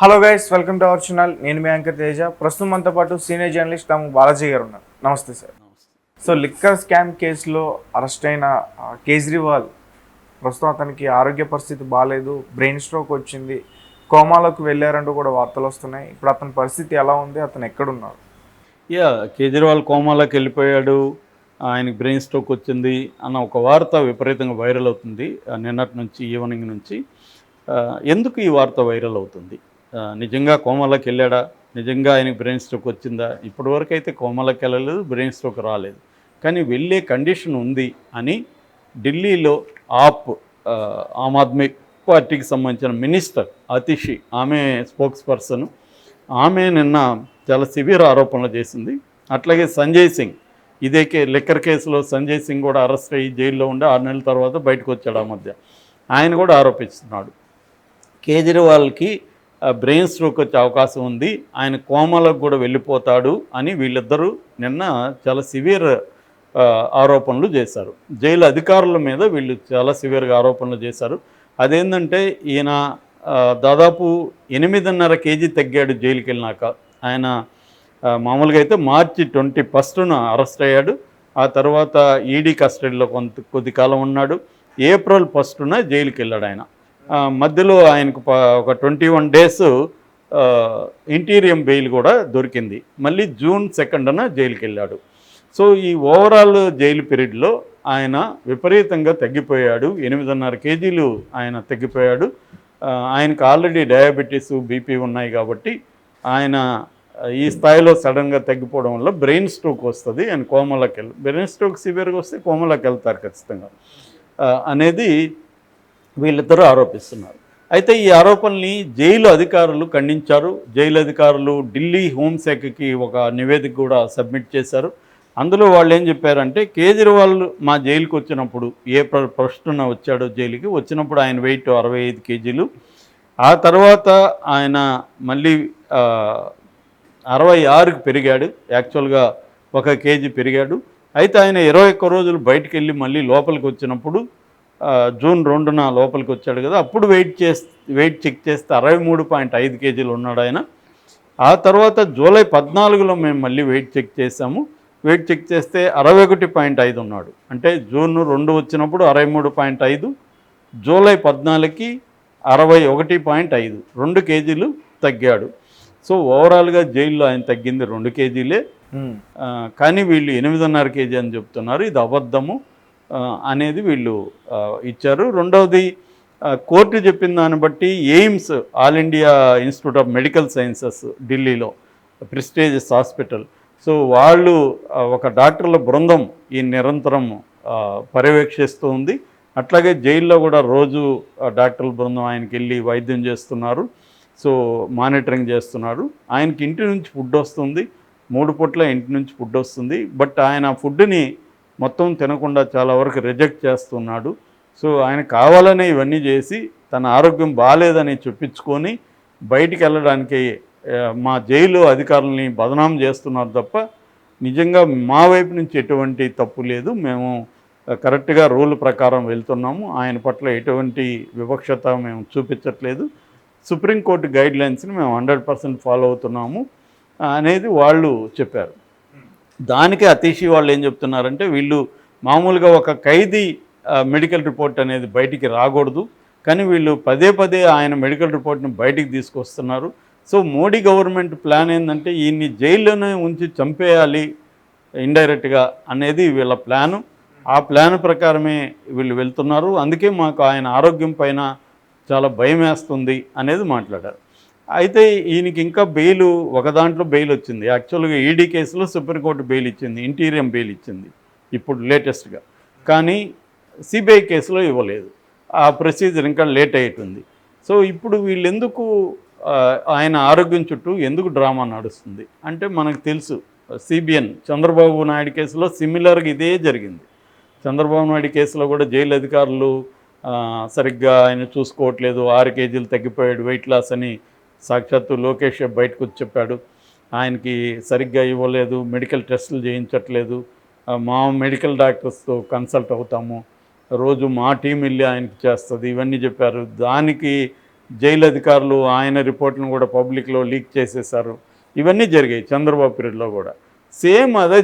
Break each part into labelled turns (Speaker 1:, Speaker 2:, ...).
Speaker 1: Hello guys, welcome to our channel. నేను మీ anchor Teja. ప్రస్తుతం మనతో పాటు సీనియర్ జర్నలిస్ట్ తాము బాలాజీ గారు ఉన్నారు. నమస్తే సార్. సో లిక్కర్ స్కామ్ కేసులో అరెస్ట్ అయిన కేజ్రీవాల్ ప్రస్తుతం అతనికి ఆరోగ్య పరిస్థితి బాగాలేదు, బ్రెయిన్ స్ట్రోక్ వచ్చింది, కోమాలోకి వెళ్ళారంటూ కూడా వార్తలు వస్తున్నాయి. ఇప్పుడు అతని పరిస్థితి ఎలా ఉంది, అతను ఎక్కడున్నారు?
Speaker 2: కేజ్రీవాల్ కోమాలోకి వెళ్ళిపోయాడు, ఆయనకి బ్రెయిన్ స్ట్రోక్ వచ్చింది అన్న ఒక వార్త విపరీతంగా వైరల్ అవుతుంది నిన్నటి నుంచి, ఈవినింగ్ నుంచి. ఎందుకు ఈ వార్త వైరల్ అవుతుంది? నిజంగా కోమాలోకి వెళ్ళాడా? నిజంగా ఆయనకి బ్రెయిన్ స్ట్రోక్ వచ్చిందా? ఇప్పటివరకు అయితే కోమాలోకి వెళ్ళలేదు, బ్రెయిన్ స్ట్రోక్ రాలేదు. కానీ వెళ్ళే కండిషన్ ఉంది అని ఢిల్లీలో ఆమ్ ఆద్మీ పార్టీకి సంబంధించిన మినిస్టర్ అతిషి, ఆమె స్పోక్స్ పర్సన్, ఆమె నిన్న చాలా సివియర్ ఆరోపణలు చేసింది. అట్లాగే సంజయ్ సింగ్, ఇదే లిక్కర్ కేసులో సంజయ్ సింగ్ కూడా అరెస్ట్ అయ్యి జైల్లో ఉండి 6 నెలల తర్వాత బయటకు వచ్చాడు. ఆ మధ్య ఆయన కూడా ఆరోపిస్తున్నాడు కేజ్రీవాల్కి బ్రెయిన్ స్ట్రోక్ వచ్చే అవకాశం ఉంది, ఆయన కోమాలకు కూడా వెళ్ళిపోతాడు అని వీళ్ళిద్దరూ నిన్న చాలా సివియర్ ఆరోపణలు చేశారు. జైలు అధికారుల మీద వీళ్ళు చాలా సివియర్గా ఆరోపణలు చేశారు. అదేంటంటే ఈయన దాదాపు 8.5 కేజీ తగ్గాడు జైలుకి వెళ్ళినాక. ఆయన మామూలుగా అయితే మార్చి 21న అరెస్ట్ అయ్యాడు. ఆ తర్వాత ఈడీ కస్టడీలో కొద్ది కాలం ఉన్నాడు. ఏప్రిల్ 1న జైలుకి వెళ్ళాడు ఆయన. మధ్యలో ఆయనకు ఒక 21 డేస్ ఇంటీరియం బెయిల్ కూడా దొరికింది. మళ్ళీ జూన్ 2న జైలుకి వెళ్ళాడు. సో ఈ ఓవరాల్ జైలు పీరియడ్లో ఆయన విపరీతంగా తగ్గిపోయాడు. 8.5 కేజీలు ఆయన తగ్గిపోయాడు. ఆయనకు ఆల్రెడీ డయాబెటీస్, బీపీ ఉన్నాయి కాబట్టి ఆయన ఈ స్థాయిలో సడన్గా తగ్గిపోవడం వల్ల బ్రెయిన్ స్ట్రోక్ వస్తుంది, ఆయన కోమాలోకి బ్రెయిన్ స్ట్రోక్ సివియర్గా వస్తే కోమాలోకి వెళ్తారు ఖచ్చితంగా అనేది వీళ్ళిద్దరూ ఆరోపిస్తున్నారు. అయితే ఈ ఆరోపణల్ని జైలు అధికారులు ఖండించారు. జైలు అధికారులు ఢిల్లీ హోంశాఖకి ఒక నివేదిక కూడా సబ్మిట్ చేశారు. అందులో వాళ్ళు ఏం చెప్పారంటే, కేజ్రీవాల్ మా జైలుకి వచ్చినప్పుడు ఏప్రిల్ 1న వచ్చాడు జైలుకి, వచ్చినప్పుడు ఆయన వెయిట్ 65 కేజీలు. ఆ తర్వాత ఆయన మళ్ళీ 66కి పెరిగాడు, యాక్చువల్గా 1 కేజీ పెరిగాడు. అయితే ఆయన 21 రోజులు బయటికి వెళ్ళి మళ్ళీ లోపలికి వచ్చినప్పుడు జూన్ 2న లోపలికి వచ్చాడు కదా, అప్పుడు వెయిట్ చెక్ చేస్తే 63.5 కేజీలు ఉన్నాడు ఆయన. ఆ తర్వాత జూలై 14లో మేము మళ్ళీ వెయిట్ చెక్ చేసాము. వెయిట్ చెక్ చేస్తే 61.5 ఉన్నాడు. అంటే జూన్ 2 వచ్చినప్పుడు 63.5, జూలై 14కి 61.5, 2 కేజీలు తగ్గాడు. సో ఓవరాల్గా జైల్లో ఆయన తగ్గింది 2 కేజీలే. కానీ వీళ్ళు 8.5 కేజీ అని చెప్తున్నారు. ఇది అబద్ధము అనేది వీళ్ళు ఇచ్చారు. రెండవది, కోర్టు చెప్పిన దాన్ని బట్టి AIIMS, all India institute of medical sciences ఢిల్లీలో ప్రెస్టీజియస్ హాస్పిటల్, సో వాళ్ళు ఒక డాక్టర్ల బృందం ఈ నిరంతరం పర్యవేక్షిస్తూ ఉంది. అట్లాగే జైల్లో కూడా రోజు డాక్టర్ల బృందం ఆయనకి వెళ్ళి వైద్యం చేస్తున్నారు. సో మానిటరింగ్ చేస్తున్నారు. ఆయనకి ఇంటి నుంచి ఫుడ్ వస్తుంది, 3 పూట్ల ఇంటి నుంచి ఫుడ్ వస్తుంది. బట్ ఆయన ఫుడ్ని మొత్తం తినకుండా చాలా వరకు రిజెక్ట్ చేస్తున్నాడు. సో ఆయన కావాలనే ఇవన్నీ చేసి తన ఆరోగ్యం బాగాలేదని చెప్పించుకొని బయటికి వెళ్ళడానికి మా జైలు అధికారులని బదనాం చేస్తున్నారు తప్ప నిజంగా మా వైపు నుంచి ఎటువంటి తప్పు లేదు, మేము కరెక్ట్గా రూల్ ప్రకారం వెళ్తున్నాము, ఆయన పట్ల ఎటువంటి వివక్షత మేము చూపించట్లేదు, సుప్రీంకోర్టు గైడ్లైన్స్ని మేము 100% ఫాలో అవుతున్నాము అనేది వాళ్ళు చెప్పారు. దానికి అతీషి వాళ్ళు ఏం చెప్తున్నారంటే, వీళ్ళు మామూలుగా ఒక ఖైదీ మెడికల్ రిపోర్ట్ అనేది బయటికి రాకూడదు, కానీ వీళ్ళు పదే పదే ఆయన మెడికల్ రిపోర్ట్ని బయటికి తీసుకొస్తున్నారు. సో మోడీ గవర్నమెంట్ ప్లాన్ ఏంటంటే ఈయన్ని జైల్లోనే ఉంచి చంపేయాలి ఇండైరెక్ట్గా అనేది వీళ్ళ ప్లాను. ఆ ప్లాన్ ప్రకారమే వీళ్ళు వెళ్తున్నారు. అందుకే మాకు ఆయన ఆరోగ్యం పైన చాలా భయం వేస్తుంది అనేది మాట్లాడారు. అయితే ఈయనకి ఇంకా ఒక దాంట్లో బెయిల్ వచ్చింది. యాక్చువల్గా ఈడీ కేసులో సుప్రీంకోర్టు బెయిల్ ఇచ్చింది, ఇంటీరియం బెయిల్ ఇచ్చింది ఇప్పుడు లేటెస్ట్గా. కానీ సిబిఐ కేసులో ఇవ్వలేదు. ఆ ప్రొసీజర్ ఇంకా లేట్ అయ్యేటుంది. సో ఇప్పుడు వీళ్ళెందుకు ఆయన ఆరోగ్యం చుట్టూ ఎందుకు డ్రామా నడుస్తుంది అంటే, మనకు తెలుసు సిబిఎన్ చంద్రబాబు నాయుడు కేసులో సిమిలర్గా ఇదే జరిగింది. చంద్రబాబు నాయుడు కేసులో కూడా జైలు అధికారులు సరిగ్గా ఆయన చూసుకోవట్లేదు, 6 కేజీలు తగ్గిపోయాడు వెయిట్ లాస్ అని సాక్షాత్తు లోకేష్ బయటకు వచ్చి చెప్పాడు. ఆయనకి సరిగ్గా ఇవ్వలేదు, మెడికల్ టెస్టులు చేయించట్లేదు, మా మెడికల్ డాక్టర్స్తో కన్సల్ట్ అవుతాము, రోజు మా టీం వెళ్ళి ఆయనకి చేస్తుంది, ఇవన్నీ చెప్పారు. దానికి జైలు అధికారులు ఆయన రిపోర్ట్లను కూడా పబ్లిక్లో లీక్ చేసేసారు. ఇవన్నీ జరిగాయి చంద్రబాబు పీరియడ్లో కూడా. సేమ్ అదే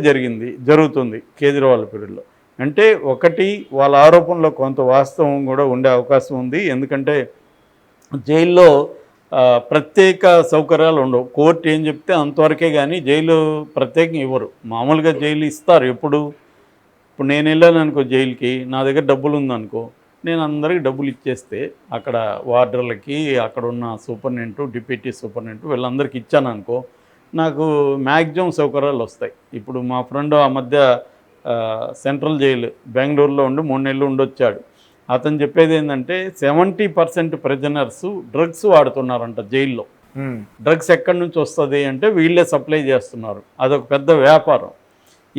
Speaker 2: జరుగుతుంది కేజ్రీవాల్ పీరియడ్లో. అంటే ఒకటి వాళ్ళ ఆరోపణలో కొంత వాస్తవం కూడా ఉండే అవకాశం ఉంది. ఎందుకంటే జైల్లో ప్రత్యేక సౌకర్యాలు ఉండవు. కోర్టు ఏం చెప్తే అంతవరకే, కానీ జైలు ప్రత్యేకంగా ఇవ్వరు. మామూలుగా జైలు ఇస్తారు ఎప్పుడు. ఇప్పుడు నేను వెళ్ళాను అనుకో జైలుకి, నా దగ్గర డబ్బులు ఉందనుకో, నేను అందరికీ డబ్బులు ఇచ్చేస్తే అక్కడ వార్డర్లకి, అక్కడ ఉన్న సూపరింటెండెంట్, డిప్యూటీ సూపరింటెండెంట్ వీళ్ళందరికీ ఇచ్చాను అనుకో, నాకు మ్యాక్సిమం సౌకర్యాలు వస్తాయి. ఇప్పుడు మా ఫ్రెండ్ ఆ మధ్య సెంట్రల్ జైలు బెంగళూరులో ఉండి 3 నెలలు ఉండొచ్చాడు. అతను చెప్పేది ఏంటంటే 70% ప్రిజనర్స్ డ్రగ్స్ వాడుతున్నారంట జైల్లో. డ్రగ్స్ ఎక్కడి నుంచి వస్తుంది అంటే వీళ్ళే సప్లై చేస్తున్నారు. అదొక పెద్ద వ్యాపారం.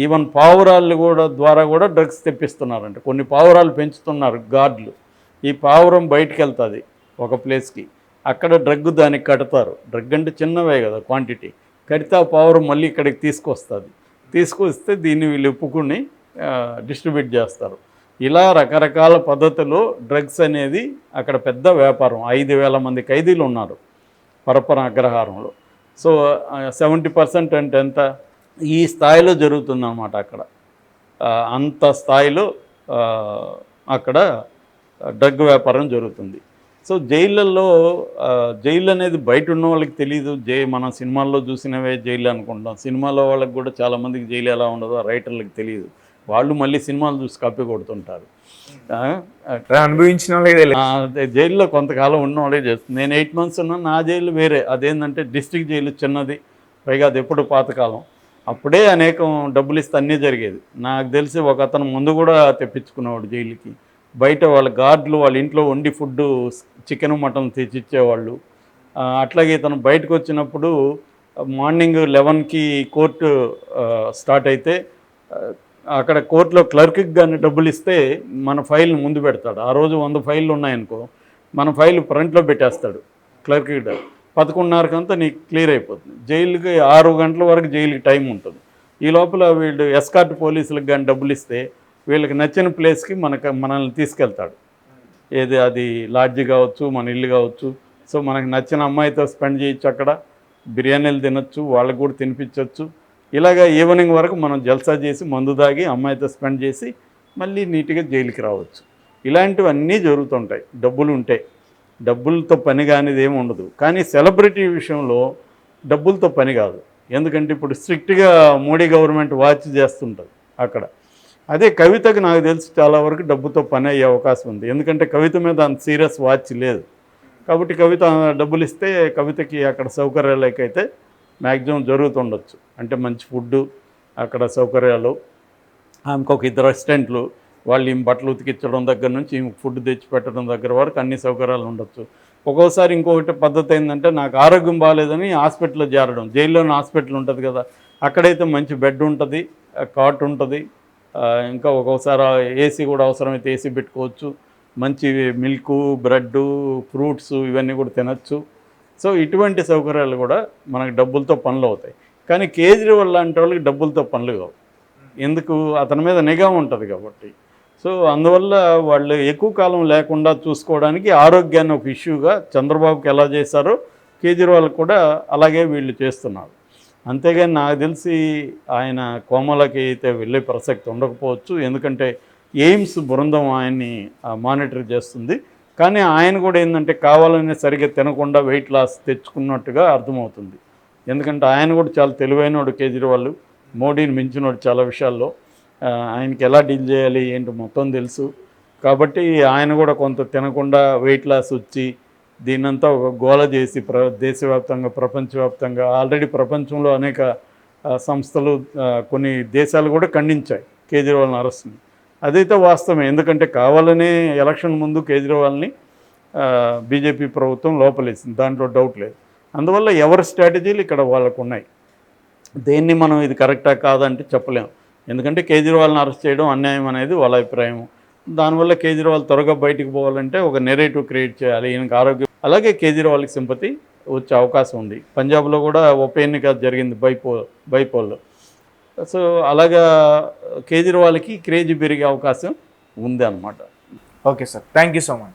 Speaker 2: ఈవెన్ పావురాళ్ళు ద్వారా కూడా డ్రగ్స్ తెప్పిస్తున్నారంట. కొన్ని పావురాలు పెంచుతున్నారు గార్డులు. ఈ పావురం బయటికి వెళ్తుంది ఒక ప్లేస్కి, అక్కడ డ్రగ్ దానికి కడతారు. డ్రగ్ అంటే చిన్నవే కదా క్వాంటిటీ, కడితే ఆ పావురం మళ్ళీ ఇక్కడికి తీసుకొస్తే దీన్ని వీళ్ళు ఒప్పుకుని డిస్ట్రిబ్యూట్ చేస్తారు. ఇలా రకరకాల పద్ధతిలో డ్రగ్స్ అనేది అక్కడ పెద్ద వ్యాపారం. 5,000 మంది ఖైదీలు ఉన్నారు పరపర అగ్రహారంలో. సో 70% అంటే ఎంత, ఈ స్థాయిలో జరుగుతుందన్నమాట అక్కడ. అంత స్థాయిలో అక్కడ డ్రగ్ వ్యాపారం జరుగుతుంది. సో జైళ్ళల్లో జైలు అనేది బయట ఉన్న వాళ్ళకి తెలియదు. మనం సినిమాల్లో చూసినవే జైలు అనుకుంటాం. సినిమాలో వాళ్ళకి కూడా చాలామందికి జైలు ఎలా ఉండదో రైటర్లకు తెలియదు. వాళ్ళు మళ్ళీ సినిమాలు చూసి కప్పి కొడుతుంటారు.
Speaker 1: అనుభవించిన వాళ్ళే
Speaker 2: జైల్లో కొంతకాలం ఉన్న వాళ్ళే చేస్తుంది. నేను 8 months ఉన్నా. నా జైలు వేరే. అదేంటంటే డిస్ట్రిక్ట్ జైలు చిన్నది, పైగా అది ఎప్పుడు పాతకాలం. అప్పుడే అనేకం డబ్బులు ఇస్తే అన్నీ జరిగేది. నాకు తెలిసి ఒక అతను ముందు కూడా తెప్పించుకునేవాడు జైలుకి. బయట వాళ్ళ గార్డులు వాళ్ళ ఇంట్లో వండి ఫుడ్డు చికెన్ మటన్ తెచ్చిచ్చేవాళ్ళు. అట్లాగే ఇతను బయటకు వచ్చినప్పుడు మార్నింగ్ 11కి కోర్టు స్టార్ట్ అయితే అక్కడ కోర్టులో క్లర్క్కి కానీ డబ్బులు ఇస్తే మన ఫైల్ని ముందు పెడతాడు. ఆ రోజు 100 ఫైళ్ళు ఉన్నాయనుకో, మన ఫైల్ ఫ్రంట్లో పెట్టేస్తాడు క్లర్క్కి. 11:30కంతా నీకు క్లియర్ అయిపోతుంది. జైలుకి 6 గంటల వరకు జైలుకి టైం ఉంటుంది. ఈ లోపల వీళ్ళు ఎస్కార్ట్ పోలీసులకు కానీ డబ్బులు ఇస్తే వీళ్ళకి నచ్చిన ప్లేస్కి మనల్ని తీసుకెళ్తాడు. ఏది అది లాడ్జి కావచ్చు, మన ఇల్లు కావచ్చు. సో మనకు నచ్చిన అమ్మాయితో స్పెండ్ చేయొచ్చు, అక్కడ బిర్యానీలు తినొచ్చు, వాళ్ళకు కూడా తినిపించవచ్చు. ఇలాగ ఈవినింగ్ వరకు మనం జల్సా చేసి మందు తాగి అమ్మాయితో స్పెండ్ చేసి మళ్ళీ నీట్గా జైలుకి రావచ్చు. ఇలాంటివన్నీ జరుగుతుంటాయి డబ్బులు ఉంటే. డబ్బులతో పని కానిది ఏమి ఉండదు. కానీ సెలబ్రిటీ విషయంలో డబ్బులతో పని కాదు. ఎందుకంటే ఇప్పుడు స్ట్రిక్ట్గా మోడీ గవర్నమెంట్ వాచ్ చేస్తుంటుంది అక్కడ. అదే కవితకు నాకు తెలిసి చాలా వరకు డబ్బుతో పని అయ్యే అవకాశం ఉంది. ఎందుకంటే కవిత మీద అంత సీరియస్ వాచ్ లేదు కాబట్టి కవిత డబ్బులు ఇస్తే కవితకి అక్కడ సౌకర్యాలకైతే మ్యాక్సిమం జరుగుతుండొచ్చు. అంటే మంచి ఫుడ్డు, అక్కడ సౌకర్యాలు, ఆమెకు ఒక 2 అసిస్టెంట్లు, వాళ్ళు ఈమె బట్టలు ఉతికించడం దగ్గర నుంచి ఈమె ఫుడ్ తెచ్చి పెట్టడం దగ్గర వరకు అన్ని సౌకర్యాలు ఉండొచ్చు. ఒక్కోసారి ఇంకొకటి పద్ధతి ఏంటంటే నాకు ఆరోగ్యం బాగాలేదని హాస్పిటల్లో చేరడం. జైల్లోని హాస్పిటల్ ఉంటుంది కదా, అక్కడైతే మంచి బెడ్ ఉంటుంది, కాట్ ఉంటుంది. ఇంకా ఒక్కోసారి ఏసీ కూడా అవసరమైతే ఏసీ పెట్టుకోవచ్చు. మంచి మిల్కు, బ్రెడ్డు, ఫ్రూట్స్ ఇవన్నీ కూడా తినచ్చు. సో ఇటువంటి సౌకర్యాలు కూడా మనకు డబ్బులతో పనులు అవుతాయి. కానీ కేజ్రీవాల్ లాంటి వాళ్ళకి డబ్బులతో పనులు కావు. ఎందుకు, అతని మీద నిఘా ఉంటుంది కాబట్టి. సో అందువల్ల వాళ్ళు ఎక్కువ కాలం లేకుండా చూసుకోవడానికి ఆరోగ్యాన్ని ఒక ఇష్యూగా చంద్రబాబుకి ఎలా చేశారో కేజ్రీవాల్ కూడా అలాగే వీళ్ళు చేస్తున్నారు. అంతేగాని నాకు తెలిసి ఆయన కోమలకి అయితే వెళ్ళే ప్రసక్తి ఉండకపోవచ్చు. ఎందుకంటే ఎయిమ్స్ బృందం ఆయన్ని మానిటర్ చేస్తుంది. కానీ ఆయన కూడా ఏంటంటే కావాలని సరిగ్గా తినకుండా వెయిట్ లాస్ తెచ్చుకున్నట్టుగా అర్థమవుతుంది. ఎందుకంటే ఆయన కూడా చాలా తెలివైనవాడు కేజ్రీవాల్, మోడీని మించినవాడు చాలా విషయాల్లో. ఆయనకి ఎలా డీల్ చేయాలి ఏంటి మొత్తం తెలుసు. కాబట్టి ఆయన కూడా కొంత తినకుండా వెయిట్ లాస్ వచ్చి దీన్నంతా ఒక గోల చేసి దేశవ్యాప్తంగా, ప్రపంచవ్యాప్తంగా ఆల్రెడీ ప్రపంచంలో అనేక సంస్థలు, కొన్ని దేశాలు కూడా ఖండించాయి కేజ్రీవాల్ని అరెస్ట్ని. అదైతే వాస్తవమే. ఎందుకంటే కావాలనే ఎలక్షన్ ముందు కేజ్రీవాల్ని బీజేపీ ప్రభుత్వం లోపలేసింది, దాంట్లో డౌట్ లేదు. అందువల్ల ఎవరి స్ట్రాటజీలు ఇక్కడ వాళ్ళకు ఉన్నాయి. దేన్ని మనం ఇది కరెక్టా కాదంటే చెప్పలేము. ఎందుకంటే కేజ్రీవాల్ని అరెస్ట్ చేయడం అన్యాయం అనేది వాళ్ళ అభిప్రాయం. దానివల్ల కేజ్రీవాల్ త్వరగా బయటికి పోవాలంటే ఒక నెరేటివ్ క్రియేట్ చేయాలి, ఈయనకు ఆరోగ్యం. అలాగే కేజ్రీవాల్కి సింపతి వచ్చే అవకాశం ఉంది. పంజాబ్లో కూడా ఉప ఎన్నిక జరిగింది బైపోల్లో. సో అలాగా కేజ్రీవాల్కి క్రేజ్ పెరిగే అవకాశం ఉంది అన్నమాట.
Speaker 1: Okay sir, thank you so much.